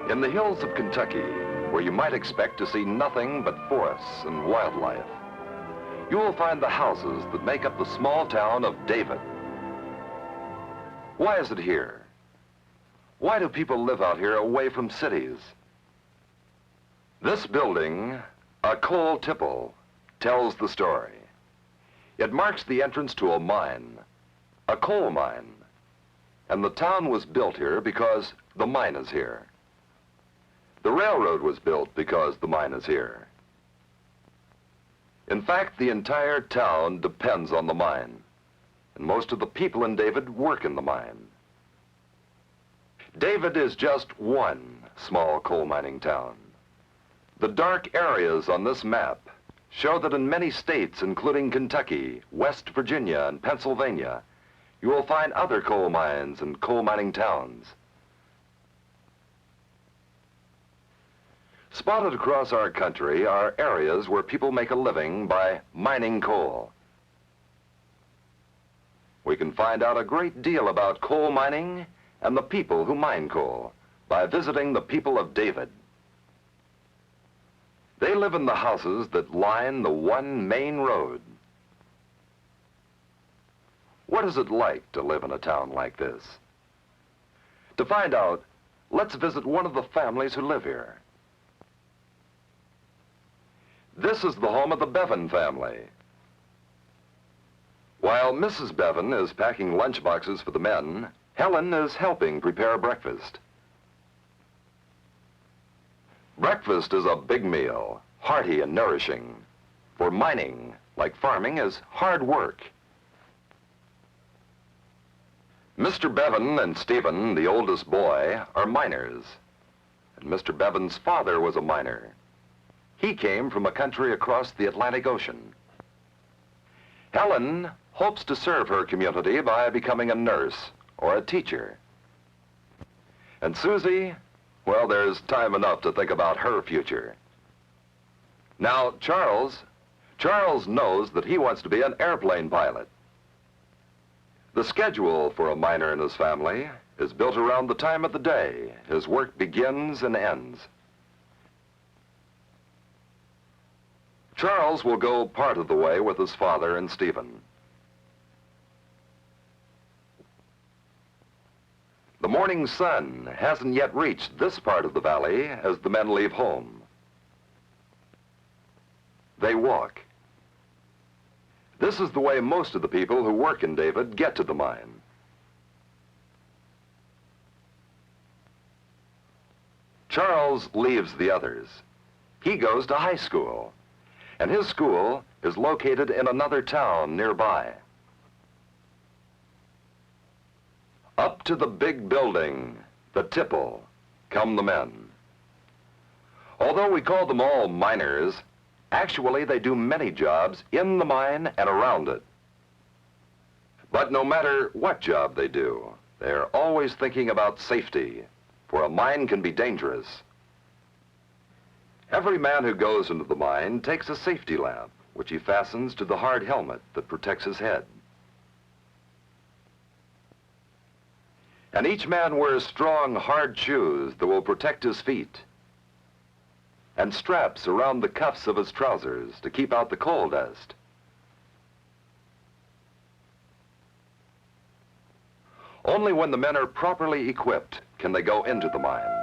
In the hills of Kentucky, where you might expect to see nothing but forests and wildlife, you will find the houses that make up the small town of David. Why is it here? Why do people live out here away from cities? This building, a coal tipple, tells the story. It marks the entrance to a mine, a coal mine. And the town was built here because the mine is here. The railroad was built because the mine is here. In fact, the entire town depends on the mine, and most of the people in David work in the mine. David is just one small coal mining town. The dark areas on this map show that in many states, including Kentucky, West Virginia, and Pennsylvania, you will find other coal mines and coal mining towns. Spotted across our country are areas where people make a living by mining coal. We can find out a great deal about coal mining and the people who mine coal by visiting the people of David. They live in the houses that line the one main road. What is it like to live in a town like this? To find out, let's visit one of the families who live here. This is the home of the Bevan family. While Mrs. Bevan is packing lunch boxes for the men, Helen is helping prepare breakfast. Breakfast is a big meal, hearty and nourishing. For mining, like farming, is hard work. Mr. Bevan and Stephen, the oldest boy, are miners. And Mr. Bevan's father was a miner. He came from a country across the Atlantic Ocean. Helen hopes to serve her community by becoming a nurse or a teacher. And Susie, well, there's time enough to think about her future. Now, Charles knows that he wants to be an airplane pilot. The schedule for a miner and his family is built around the time of the day his work begins and ends. Charles will go part of the way with his father and Stephen. The morning sun hasn't yet reached this part of the valley as the men leave home. They walk. This is the way most of the people who work in David get to the mine. Charles leaves the others. He goes to high school, and his school is located in another town nearby. Up to the big building, the tipple, come the men. Although we call them all miners, actually they do many jobs in the mine and around it. But no matter what job they do, they're always thinking about safety, for a mine can be dangerous. Every man who goes into the mine takes a safety lamp, which he fastens to the hard helmet that protects his head. And each man wears strong, hard shoes that will protect his feet, and straps around the cuffs of his trousers to keep out the coal dust. Only when the men are properly equipped can they go into the mine.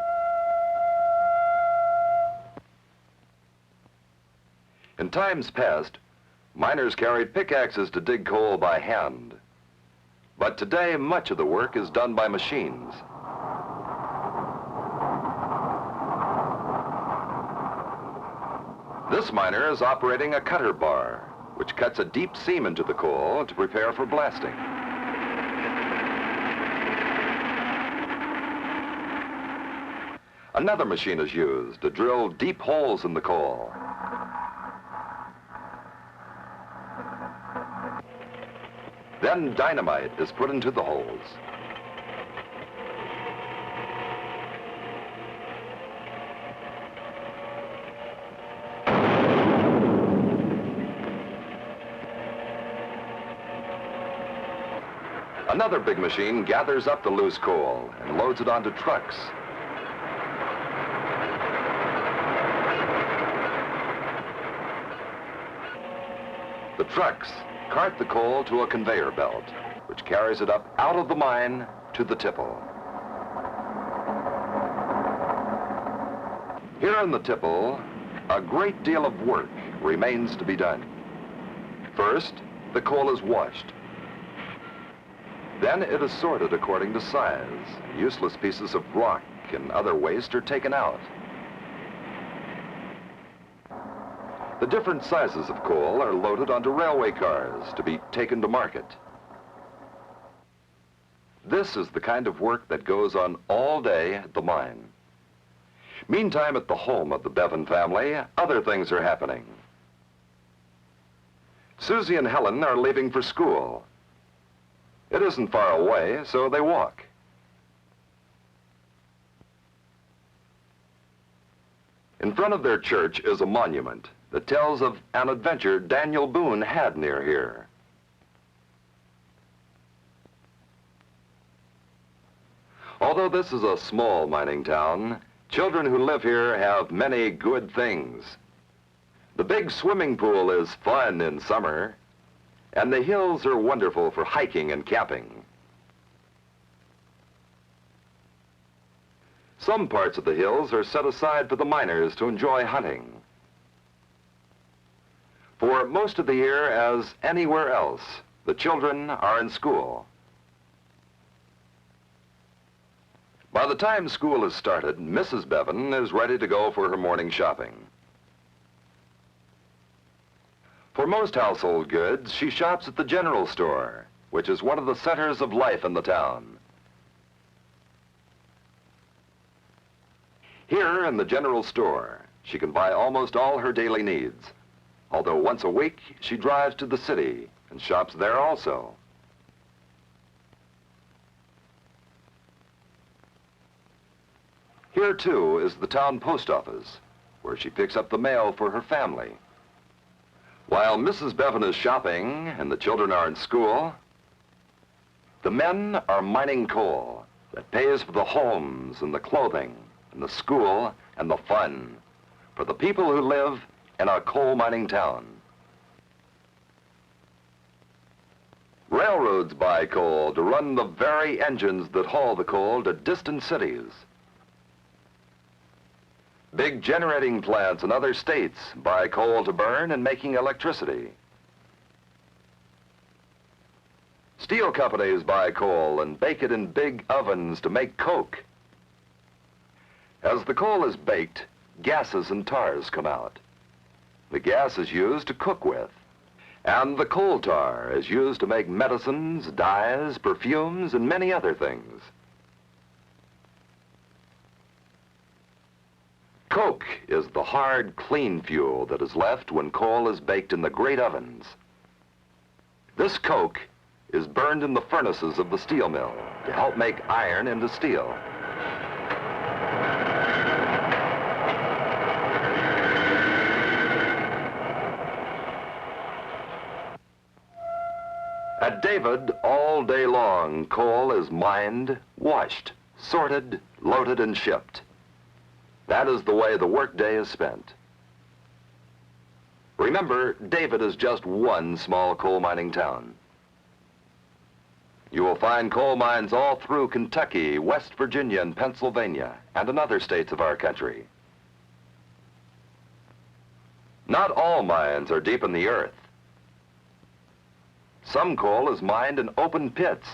In times past, miners carried pickaxes to dig coal by hand. But today, much of the work is done by machines. This miner is operating a cutter bar, which cuts a deep seam into the coal to prepare for blasting. Another machine is used to drill deep holes in the coal. Then dynamite is put into the holes. Another big machine gathers up the loose coal and loads it onto trucks. The trucks cart the coal to a conveyor belt, which carries it up out of the mine to the tipple. Here in the tipple, a great deal of work remains to be done. First, the coal is washed. Then it is sorted according to size. Useless pieces of rock and other waste are taken out. The different sizes of coal are loaded onto railway cars to be taken to market. This is the kind of work that goes on all day at the mine. Meantime, at the home of the Bevan family, other things are happening. Susie and Helen are leaving for school. It isn't far away, so they walk. In front of their church is a monument that tells of an adventure Daniel Boone had near here. Although this is a small mining town, children who live here have many good things. The big swimming pool is fun in summer, and the hills are wonderful for hiking and camping. Some parts of the hills are set aside for the miners to enjoy hunting. For most of the year, as anywhere else, the children are in school. By the time school is started, Mrs. Bevan is ready to go for her morning shopping. For most household goods, she shops at the general store, which is one of the centers of life in the town. Here in the general store, she can buy almost all her daily needs, although once a week she drives to the city and shops there also. Here, too, is the town post office, where she picks up the mail for her family. While Mrs. Bevan is shopping and the children are in school, the men are mining coal that pays for the homes and the clothing and the school and the fun for the people who live in a coal mining town. Railroads buy coal to run the very engines that haul the coal to distant cities. Big generating plants in other states buy coal to burn in making electricity. Steel companies buy coal and bake it in big ovens to make coke. As the coal is baked, gases and tars come out. The gas is used to cook with, and the coal tar is used to make medicines, dyes, perfumes, and many other things. Coke is the hard, clean fuel that is left when coal is baked in the great ovens. This coke is burned in the furnaces of the steel mill to help make iron into steel. At David, all day long, coal is mined, washed, sorted, loaded, and shipped. That is the way the workday is spent. Remember, David is just one small coal mining town. You will find coal mines all through Kentucky, West Virginia, and Pennsylvania, and in other states of our country. Not all mines are deep in the earth. Some coal is mined in open pits.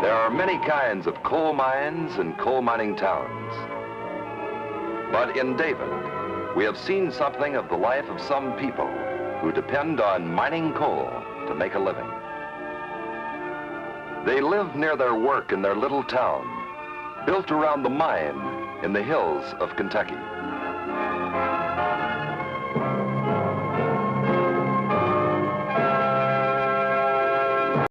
There are many kinds of coal mines and coal mining towns. But in David, we have seen something of the life of some people who depend on mining coal to make a living. They live near their work in their little town, built around the mine in the hills of Kentucky.